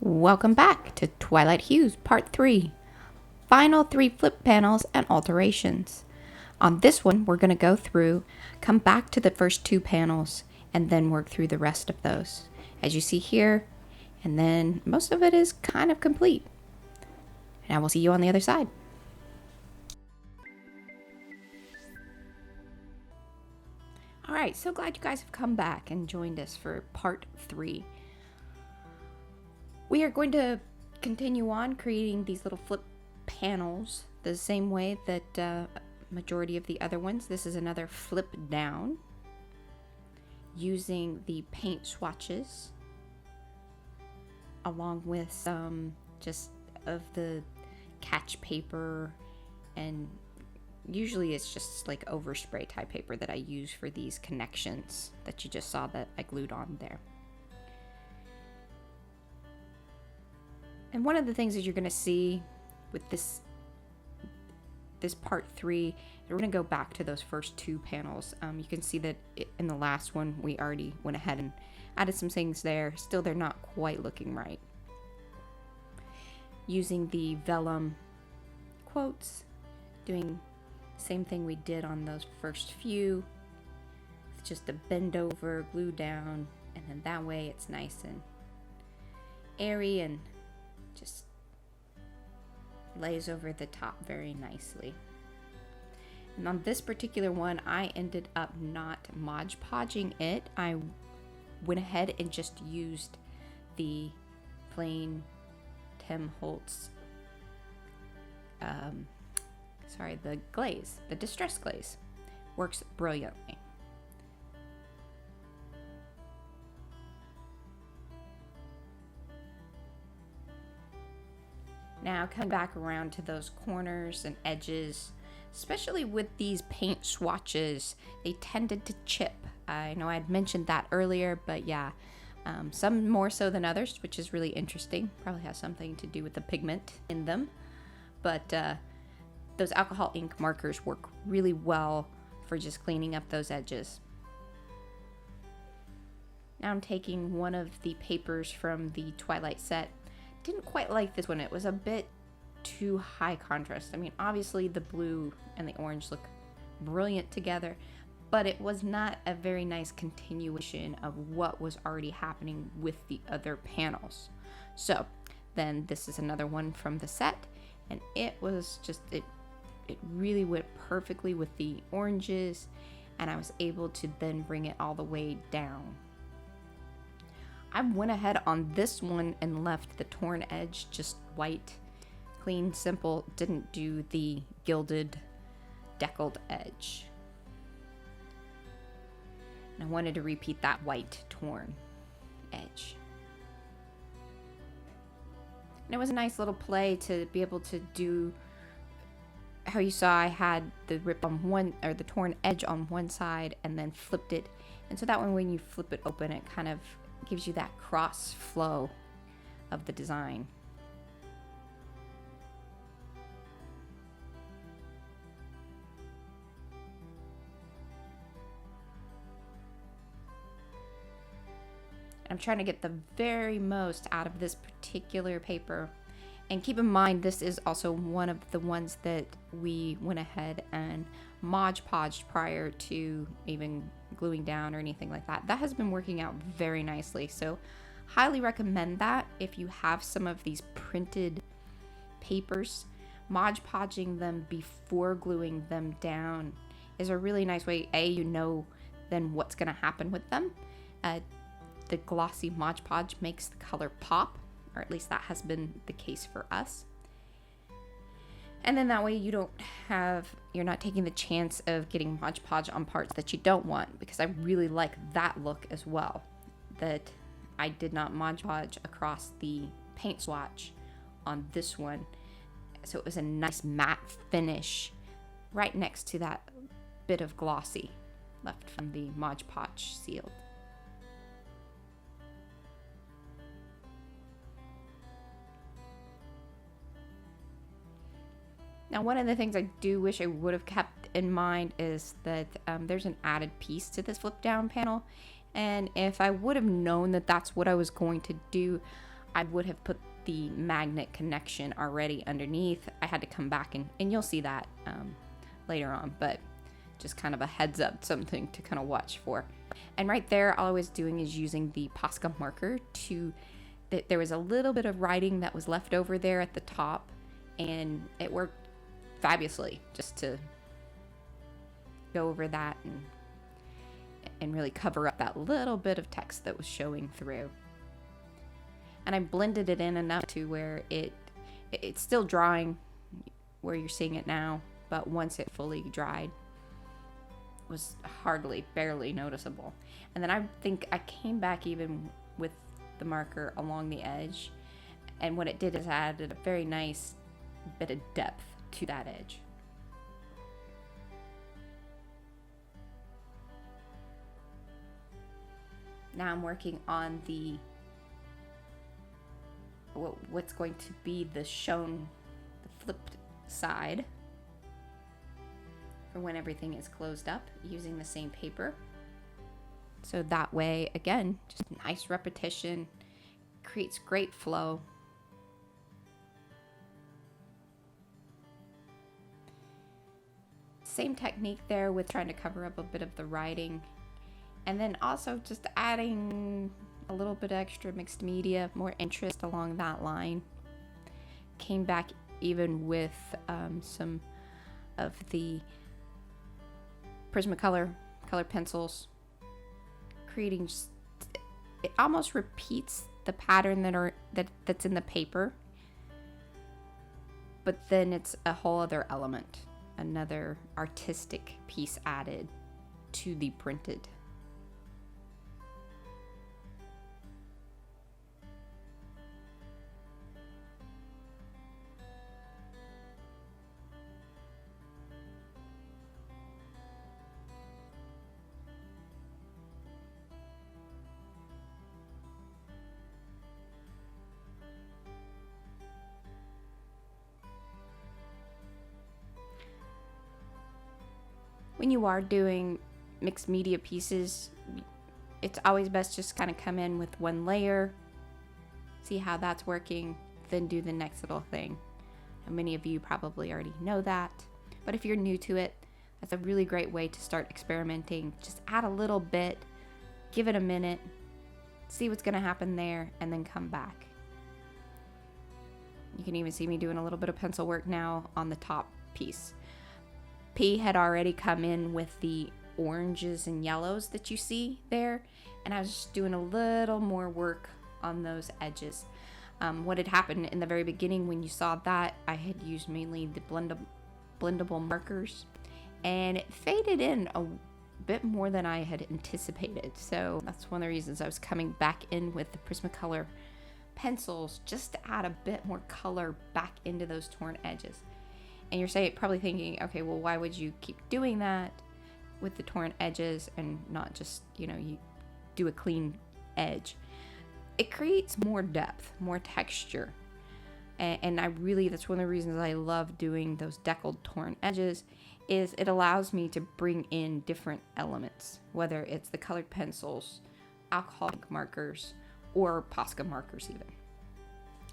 Welcome back to Twilight Hues Part 3, final 3 flip panels and alterations. On this one, we're going to go through, come back to the first 2 panels, and then work through the rest of those. As you see here, and then most of it is kind of complete. And I will see you on the other side. Alright, so glad you guys have come back and joined us for Part 3. We are going to continue on creating these little flip panels the same way that majority of the other ones. This is another flip down using the paint swatches along with some just of the catch paper, and usually it's just like overspray type paper that I use for these connections that you just saw that I glued on there. And one of the things that you're going to see with this part 3, we're going to go back to those first 2 panels. You can see that in the last one we already went ahead and added some things there. Still, they're not quite looking right. Using the vellum quotes, doing the same thing we did on those first few. It's just a bend over, glue down, and then that way it's nice and airy and just lays over the top very nicely. And on this particular one, I ended up not Mod Podging it. I went ahead and just used the plain Tim Holtz, the glaze, the distress glaze. Works brilliantly. Now come back around to those corners and edges, especially with these paint swatches, they tended to chip. I know I had mentioned that earlier, but yeah, some more so than others, which is really interesting. Probably has something to do with the pigment in them. But those alcohol ink markers work really well for just cleaning up those edges. Now I'm taking one of the papers from the Twilight set. Didn't quite like this one. It was a bit too high contrast. I mean, obviously the blue and the orange look brilliant together, but it was not a very nice continuation of what was already happening with the other panels. So then this is another one from the set, and it was just, it really went perfectly with the oranges, and I was able to then bring it all the way down. I went ahead on this one and left the torn edge just white, clean, simple. Didn't do the gilded, deckled edge. And I wanted to repeat that white torn edge. And it was a nice little play to be able to do how you saw I had the rip on one, or the torn edge on one side, and then flipped it. And so that one, when you flip it open, it kind of gives you that cross flow of the design. I'm trying to get the very most out of this particular paper. And keep in mind, this is also one of the ones that we went ahead and Mod Podged prior to even gluing down or anything like that. That has been working out very nicely. So highly recommend that if you have some of these printed papers. Mod Podging them before gluing them down is a really nice way. You know then what's going to happen with them. The glossy Mod Podge makes the color pop, or at least that has been the case for us. And then that way you're not taking the chance of getting Mod Podge on parts that you don't want, because I really like that look as well. That I did not Mod Podge across the paint swatch on this one. So it was a nice matte finish right next to that bit of glossy left from the Mod Podge sealed. Now, one of the things I do wish I would have kept in mind is that there's an added piece to this flip down panel, And if I would have known that that's what I was going to do, I would have put the magnet connection already underneath. I had to come back and you'll see that later on, but just kind of a heads up, something to kind of watch for. And right there, all I was doing is using the Posca marker to, there was a little bit of writing that was left over there at the top, and it worked fabulously just to go over that and really cover up that little bit of text that was showing through. And I blended it in enough to where it's still drawing where you're seeing it now, but once it fully dried, it was barely noticeable. And then I think I came back even with the marker along the edge, and what it did is added a very nice bit of depth to that edge. Now I'm working on the what's going to be the flipped side for when everything is closed up, using the same paper. So that way, again, just nice repetition, creates great flow. Same technique there with trying to cover up a bit of the writing, and then also just adding a little bit extra mixed media, more interest along that line. Came back even with some of the Prismacolor color pencils, creating just, it almost repeats the pattern that's in the paper, but then it's a whole other element, another artistic piece added to the printed. When you are doing mixed media pieces, it's always best just kind of come in with one layer, see how that's working, then do the next little thing. And many of you probably already know that, but if you're new to it, that's a really great way to start experimenting. Just add a little bit, give it a minute, see what's going to happen there, and then come back. You can even see me doing a little bit of pencil work now on the top piece. P had already come in with the oranges and yellows that you see there, and I was just doing a little more work on those edges. What had happened in the very beginning when you saw that, I had used mainly the blendable markers, and it faded in a bit more than I had anticipated. So that's one of the reasons I was coming back in with the Prismacolor pencils, just to add a bit more color back into those torn edges. And you're probably thinking, okay, well, why would you keep doing that with the torn edges and not just, you do a clean edge? It creates more depth, more texture. And that's one of the reasons I love doing those deckled torn edges, is it allows me to bring in different elements, whether it's the colored pencils, alcohol ink markers, or Posca markers even,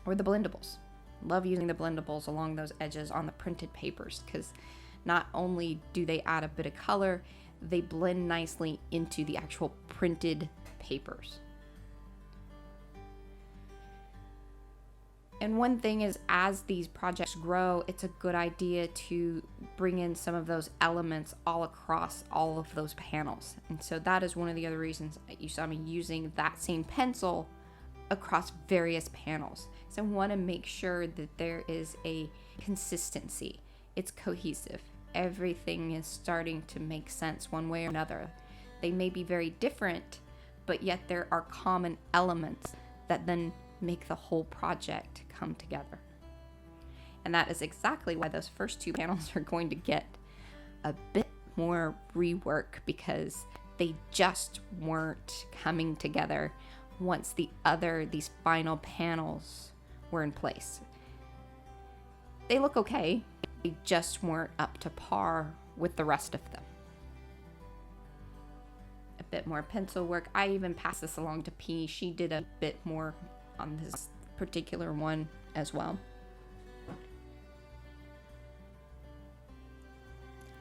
or the blendables. Love using the blendables along those edges on the printed papers, because not only do they add a bit of color, they blend nicely into the actual printed papers. And one thing is, as these projects grow, it's a good idea to bring in some of those elements all across all of those panels. And so that is one of the other reasons you saw me using that same pencil across various panels. So I want to make sure that there is a consistency. It's cohesive. Everything is starting to make sense one way or another. They may be very different, but yet there are common elements that then make the whole project come together. And that is exactly why those first two panels are going to get a bit more rework, because they just weren't coming together once these final panels were in place. They look okay, they just weren't up to par with the rest of them. A bit more pencil work. I even passed this along to P. She did a bit more on this particular one as well.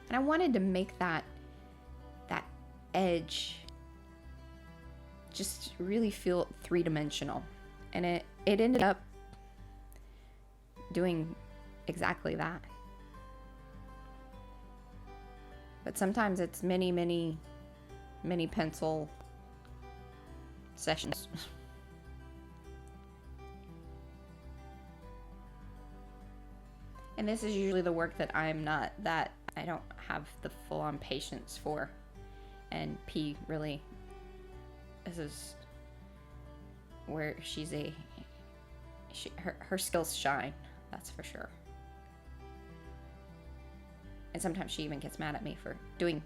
And I wanted to make that edge just really feel three-dimensional. And it ended up doing exactly that. But sometimes it's many pencil sessions. And this is usually the work that I don't have the full-on patience for. And P really, this is where her skills shine, that's for sure. And sometimes she even gets mad at me for doing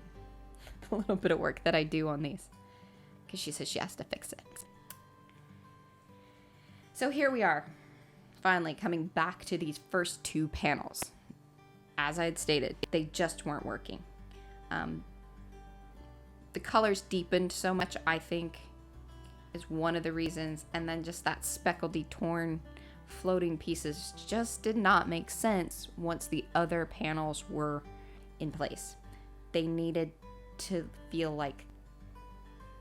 the little bit of work that I do on these, because she says she has to fix it. So here we are, finally coming back to these first two panels. As I had stated, they just weren't working. The colors deepened so much, I think, is one of the reasons. And then just that speckledy, torn, floating pieces just did not make sense once the other panels were in place. They needed to feel like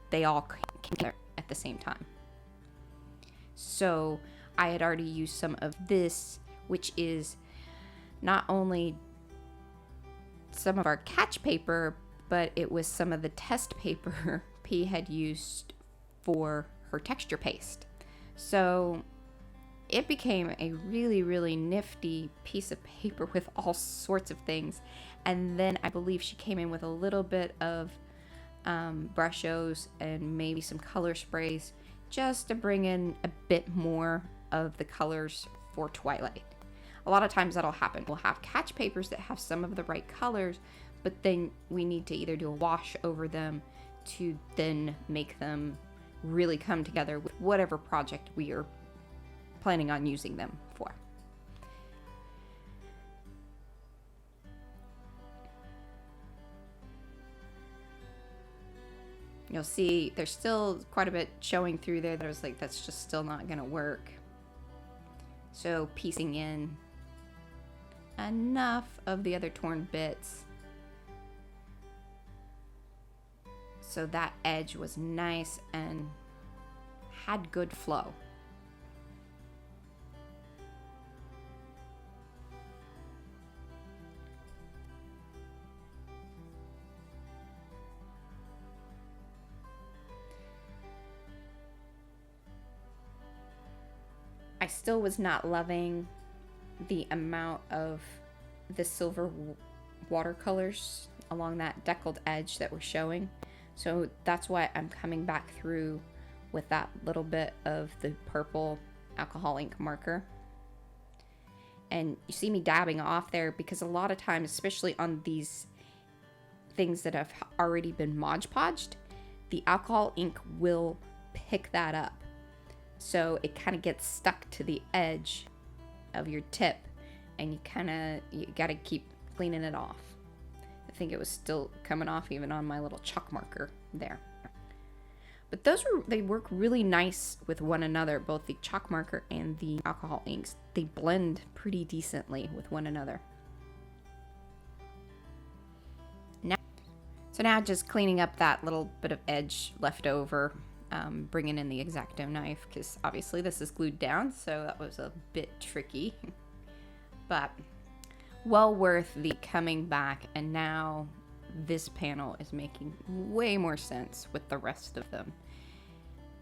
they all came together at the same time. So I had already used some of this, which is not only some of our catch paper, but it was some of the test paper P had used for her texture paste. So it became a really nifty piece of paper with all sorts of things. And then I believe she came in with a little bit of brushes and maybe some color sprays just to bring in a bit more of the colors for Twilight. A lot of times that'll happen. We'll have catch papers that have some of the right colors, but then we need to either do a wash over them to then make them really come together with whatever project we are planning on using them for. You'll see there's still quite a bit showing through there that I was like, that's just still not gonna work. So piecing in enough of the other torn bits so that edge was nice and had good flow. I still was not loving the amount of the silver watercolors along that deckled edge that we're showing. So that's why I'm coming back through with that little bit of the purple alcohol ink marker. And you see me dabbing off there because a lot of times, especially on these things that have already been Mod Podged, the alcohol ink will pick that up. So it kind of gets stuck to the edge of your tip, and you gotta keep cleaning it off. I think it was still coming off even on my little chalk marker there. But they work really nice with one another, both the chalk marker and the alcohol inks. They blend pretty decently with one another. Now just cleaning up that little bit of edge left over, bringing in the X-Acto knife, because obviously this is glued down, so that was a bit tricky. But well worth the coming back, and now this panel is making way more sense with the rest of them.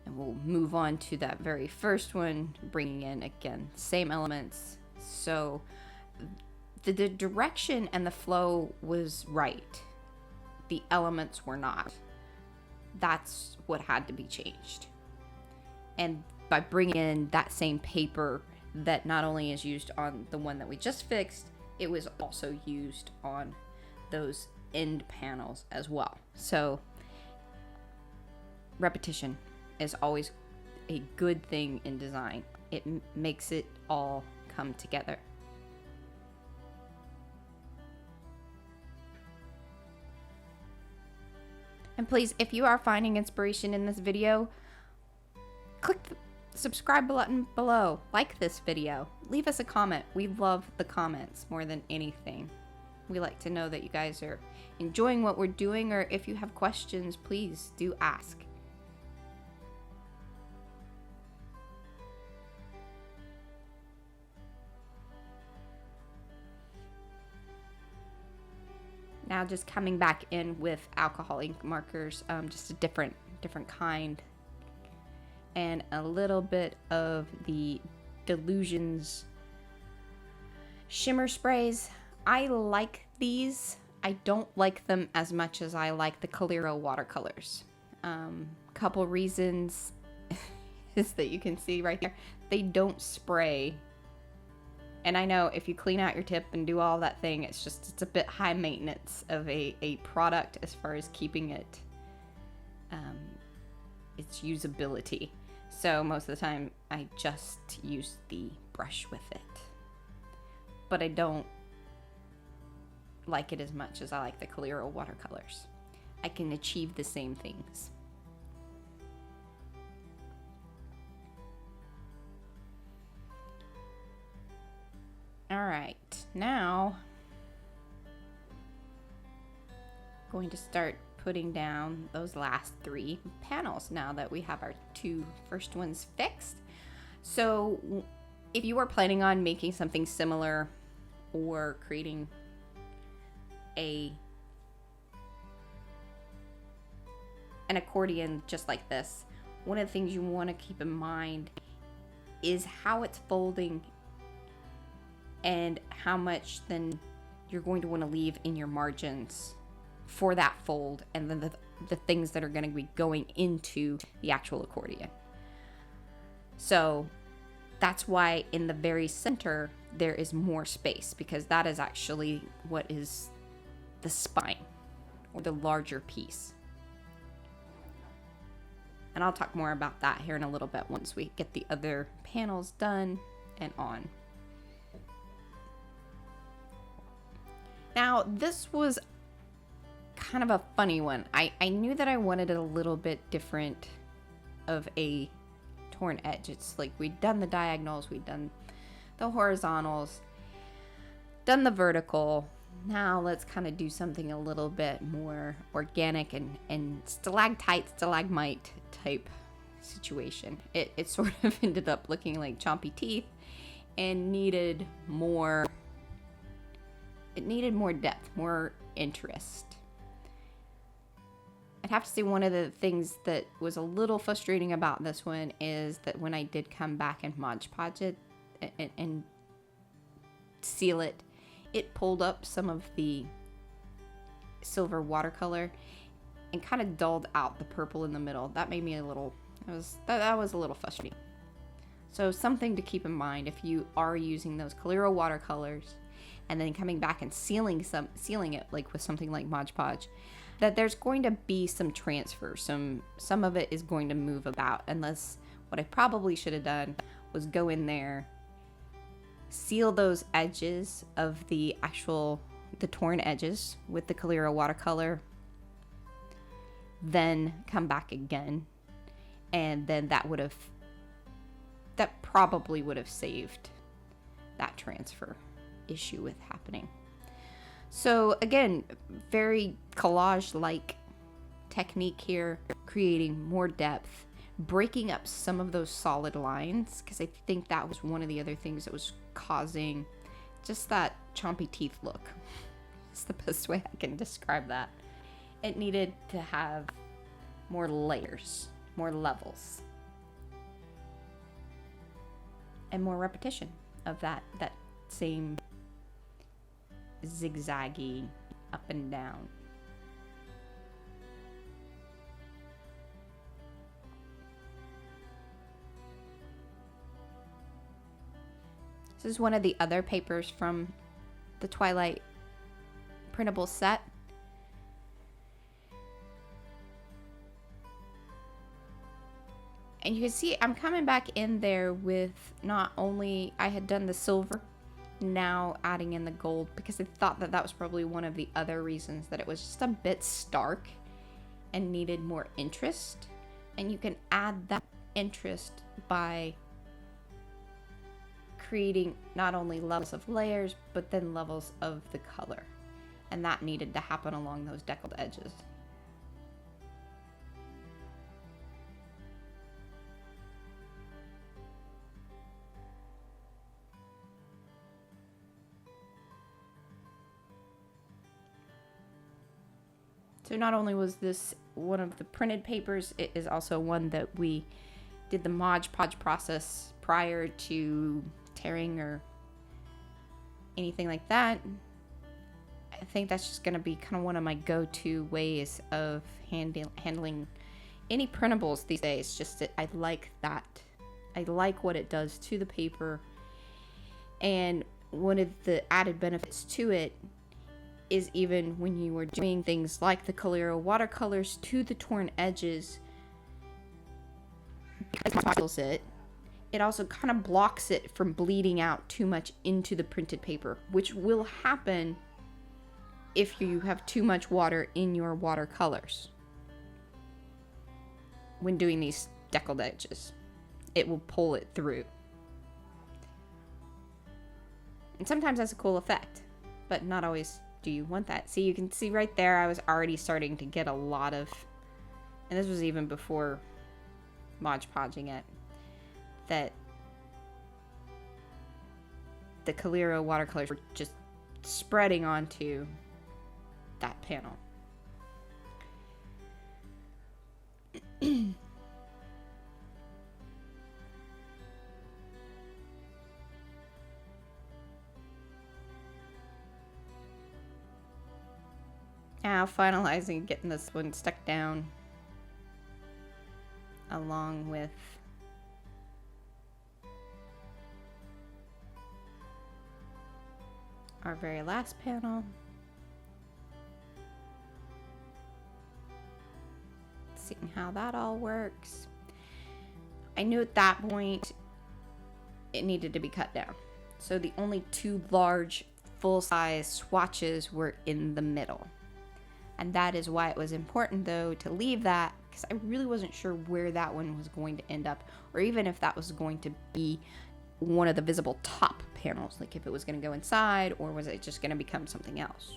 And we'll move on to that very first one, bringing in, again, same elements. So the direction and the flow was right. The elements were not. That's what had to be changed. And by bringing in that same paper that not only is used on the one that we just fixed, it was also used on those end panels as well. So repetition is always a good thing in design. It makes it all come together. And please, if you are finding inspiration in this video, click subscribe button below, like this video, leave us a comment. We love the comments more than anything. We like to know that you guys are enjoying what we're doing, or if you have questions, please do ask. Now just coming back in with alcohol ink markers, just a different kind, and a little bit of the Delusions shimmer sprays. I like these. I don't like them as much as I like the Calero watercolors. Couple reasons is that you can see right there, they don't spray. And I know if you clean out your tip and do all that thing, it's a bit high maintenance of a product as far as keeping it, its usability. So most of the time I just use the brush with it. But I don't like it as much as I like the Calero watercolors. I can achieve the same things. Alright, now going to start putting down those last 3 panels now that we have our 2 first ones fixed. So if you are planning on making something similar or creating an accordion just like this, one of the things you want to keep in mind is how it's folding and how much then you're going to want to leave in your margins for that fold, and then the things that are going to be going into the actual accordion. So that's why in the very center there is more space, because that is actually what is the spine or the larger piece. And I'll talk more about that here in a little bit once we get the other panels done and on. Now, this was kind of a funny one. I knew that I wanted a little bit different of a torn edge. It's like we'd done the diagonals, we'd done the horizontals, done the vertical. Now let's kind of do something a little bit more organic and stalactite, stalagmite type situation. It sort of ended up looking like chompy teeth and needed more. It needed more depth, more interest. I'd have to say one of the things that was a little frustrating about this one is that when I did come back and Mod Podge it and seal it, it pulled up some of the silver watercolor and kind of dulled out the purple in the middle. That made me a little, that was a little frustrating. So something to keep in mind if you are using those Calero watercolors and then coming back and sealing it like with something like Mod Podge, that there's going to be some transfer. Some of it is going to move about, unless what I probably should have done was go in there, seal those edges of the torn edges with the Calero watercolor, then come back again, and then that probably would have saved that transfer issue with happening. So again, very collage-like technique here, creating more depth, breaking up some of those solid lines, because I think that was one of the other things that was causing just that chompy teeth look. It's the best way I can describe that. It needed to have more layers, more levels, and more repetition of that same zigzaggy up and down. This is one of the other papers from the Twilight printable set. And you can see I'm coming back in there with not only I had done the silver, now adding in the gold, because I thought that was probably one of the other reasons that it was just a bit stark and needed more interest. And you can add that interest by creating not only levels of layers, but then levels of the color. And that needed to happen along those deckled edges. So not only was this one of the printed papers, it is also one that we did the Mod Podge process prior to tearing or anything like that. I think that's just going to be kind of one of my go-to ways of handling any printables these days. Just that I like that. I like what it does to the paper. And one of the added benefits to it is even when you are doing things like the Coliro watercolors to the torn edges, because it also kind of blocks it from bleeding out too much into the printed paper, which will happen if you have too much water in your watercolors. When doing these deckled edges, it will pull it through. And sometimes that's a cool effect, but not always do you want that. See, you can see right there, I was already starting to get a lot of, and this was even before Mod Podging it, that the Coliro watercolors were just spreading onto that panel. Now finalizing getting this one stuck down along with our very last panel. Seeing how that all works. I knew at that point it needed to be cut down. So the only two large full-size swatches were in the middle. And that is why it was important, though, to leave that, because I really wasn't sure where that one was going to end up, or even if that was going to be one of the visible top panels, like if it was going to go inside, or was it just going to become something else.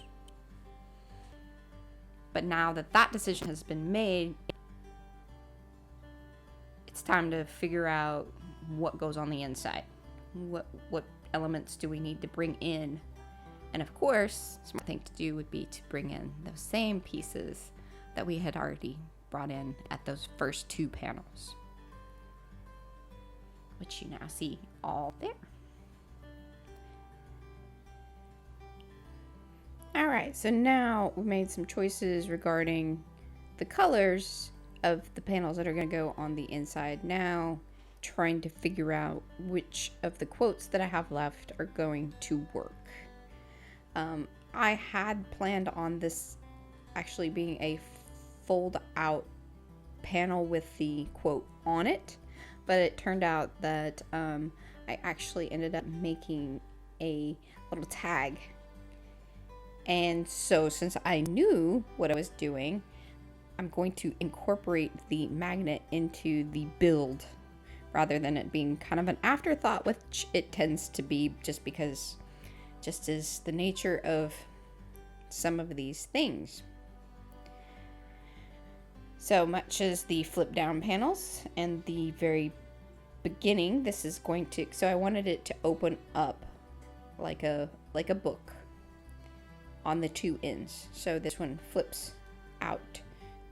But now that that decision has been made, it's time to figure out what goes on the inside. What elements do we need to bring in? And of course, a smart thing to do would be to bring in those same pieces that we had already brought in at those first two panels, which you now see all there. All right, so now we've made some choices regarding the colors of the panels that are going to go on the inside. Now, trying to figure out which of the quotes that I have left are going to work. I had planned on this actually being a fold out panel with the quote on it, but it turned out that I actually ended up making a little tag. And so since I knew what I was doing, I'm going to incorporate the magnet into the build rather than it being kind of an afterthought, which it tends to be just is the nature of some of these things. So much as the flip down panels and the very beginning, this is going to, so I wanted it to open up like a book on the two ends. So this one flips out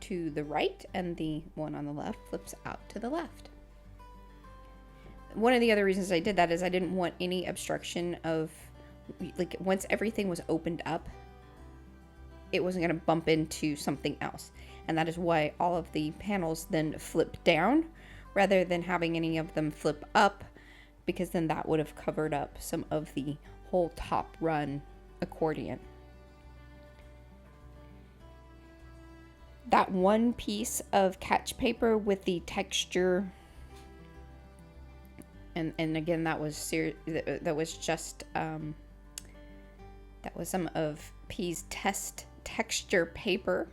to the right and the one on the left flips out to the left. One of the other reasons I did that is I didn't want any obstruction of, like, once everything was opened up, it wasn't going to bump into something else. And that is why all of the panels then flip down rather than having any of them flip up, because then that would have covered up some of the whole top run accordion. That one piece of catch paper with the texture, and again, that was just that was some of P's test texture paper,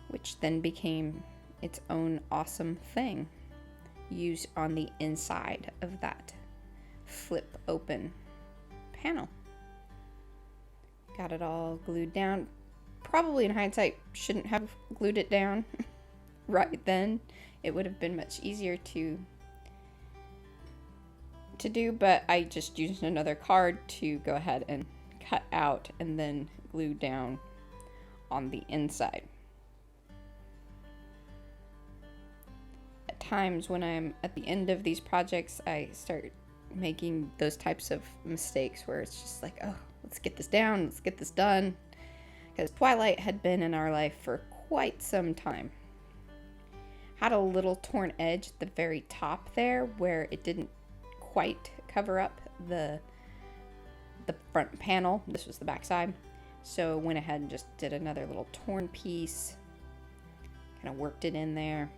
which then became its own awesome thing. use on the inside of that flip open panel. Got it all glued down. Probably in hindsight shouldn't have glued it down right then. It would have been much easier to do, but I just used another card to go ahead and cut out and then glue down on the inside. At times when I'm at the end of these projects, I start making those types of mistakes where it's just like, oh, let's get this down, let's get this done. Because Twilight had been in our life for quite some time. Had a little torn edge at the very top there where it didn't quite cover up the front panel. This was the back side. So went ahead and just did another little torn piece. Kind of worked it in there.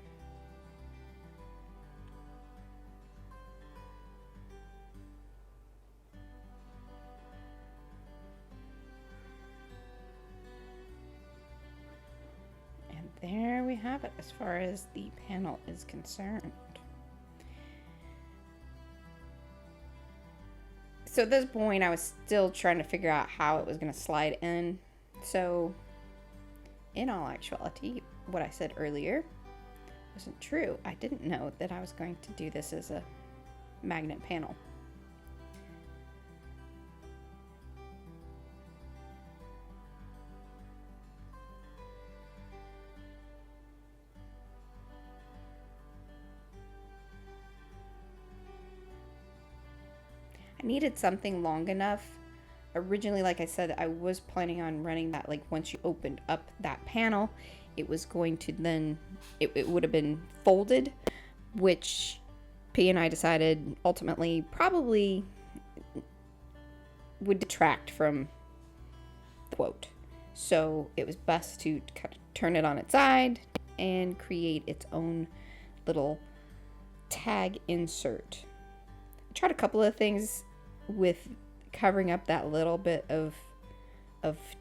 And there we have it as far as the panel is concerned. So at this point, I was still trying to figure out how it was going to slide in. So, in all actuality, what I said earlier wasn't true. I didn't know that I was going to do this as a magnet panel. I needed something long enough. Originally, like I said, I was planning on running that, like, once you opened up that panel, it was going to then, it would have been folded, which P and I decided ultimately probably would detract from the quote. So it was best to kind of turn it on its side and create its own little tag insert. I tried a couple of things with covering up that little bit of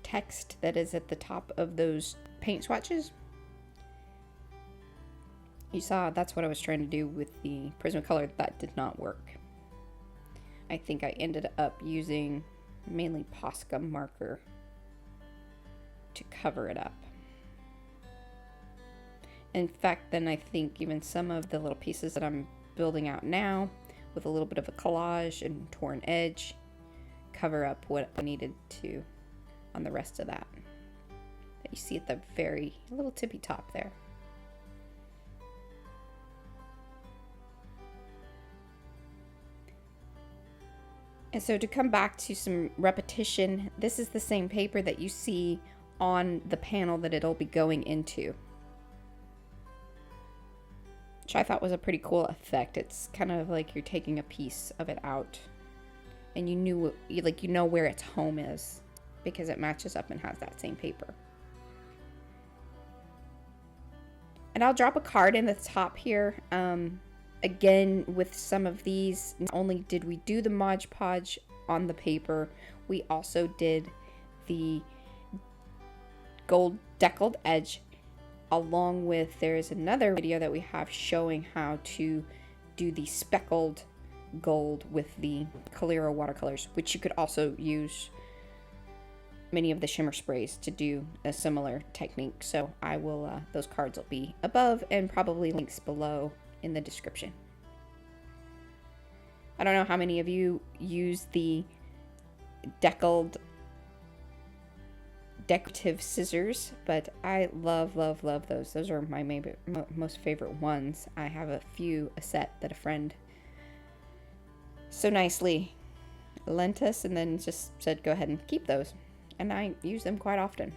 text that is at the top of those paint swatches. You saw that's what I was trying to do with the Prismacolor. That did not work. I think I ended up using mainly Posca marker to cover it up. In fact, then I think even some of the little pieces that I'm building out now with a little bit of a collage and torn edge cover up what I needed to on the rest of that you see at the very little tippy top there. And so to come back to some repetition, this is the same paper that you see on the panel that it'll be going into, which I thought was a pretty cool effect. It's kind of like you're taking a piece of it out and you know where its home is because it matches up and has that same paper. And I'll drop a card in the top here. Again, with some of these, not only did we do the Mod Podge on the paper, we also did the gold deckled edge, along with, there's another video that we have showing how to do the speckled gold with the Calero watercolors, which you could also use many of the shimmer sprays to do a similar technique. So I will, those cards will be above and probably links below in the description. I don't know how many of you use the deckled decorative scissors, but I love those. Those are my most favorite ones. I have a set that a friend so nicely lent us and then just said go ahead and keep those, and I use them quite often.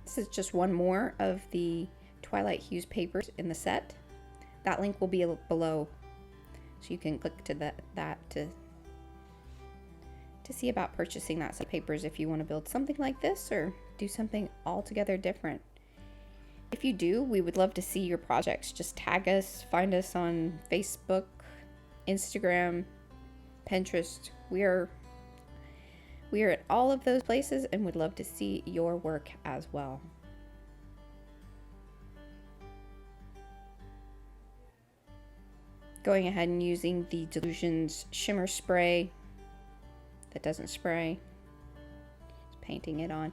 This is just one more of the Twilight Hues papers in the set. That link will be below, so you can click to that to see about purchasing that set of papers if you want to build something like this or do something altogether different. If you do, we would love to see your projects. Just tag us, find us on Facebook, Instagram, Pinterest. We are at all of those places and would love to see your work as well. Going ahead and using the Delusions shimmer spray that doesn't spray. Just painting it on.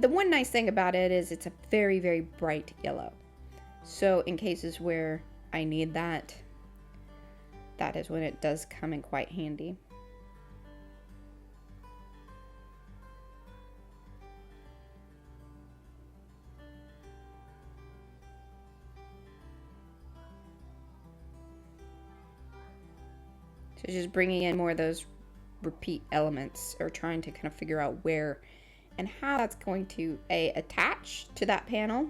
The one nice thing about it is it's a very, very bright yellow. So in cases where I need that, that is when it does come in quite handy. So just bringing in more of those repeat elements, or trying to kind of figure out where and how that's going to A, attach to that panel,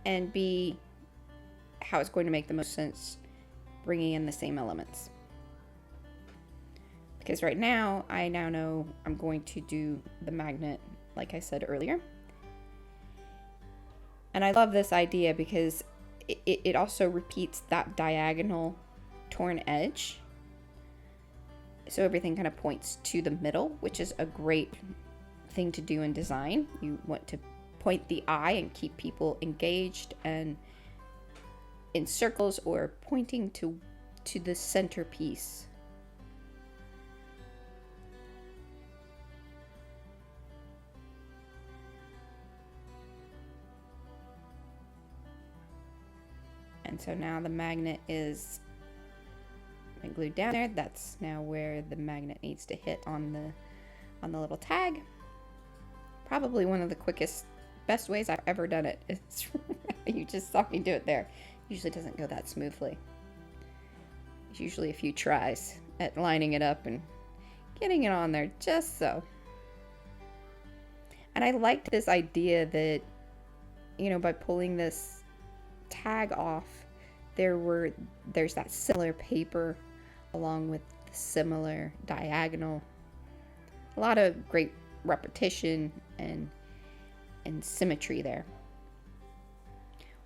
and B, how it's going to make the most sense bringing in the same elements. Because right now, I now know I'm going to do the magnet like I said earlier. And I love this idea because it also repeats that diagonal torn edge. So everything kind of points to the middle, which is a great thing to do in design. You want to point the eye and keep people engaged and in circles, or pointing to the centerpiece. And so now the magnet is glued down there. That's now where the magnet needs to hit on the little tag. Probably one of the quickest, best ways I've ever done it. It's you just saw me do it there. Usually doesn't go that smoothly. There's usually a few tries at lining it up and getting it on there just so. And I liked this idea that, you know, by pulling this tag off, there's that similar paper along with the similar diagonal. A lot of great repetition and symmetry there.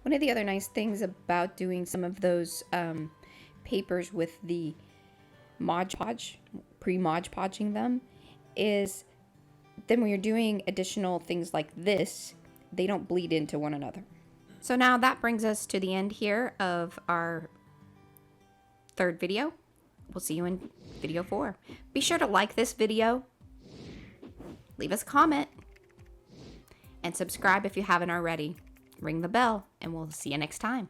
One of the other nice things about doing some of those papers with the Mod Podge, pre-Mod Podging them, is then when you're doing additional things like this, they don't bleed into one another. So now that brings us to the end here of our third video. We'll see you in video 4. Be sure to like this video, leave us a comment, and subscribe if you haven't already. Ring the bell, and we'll see you next time.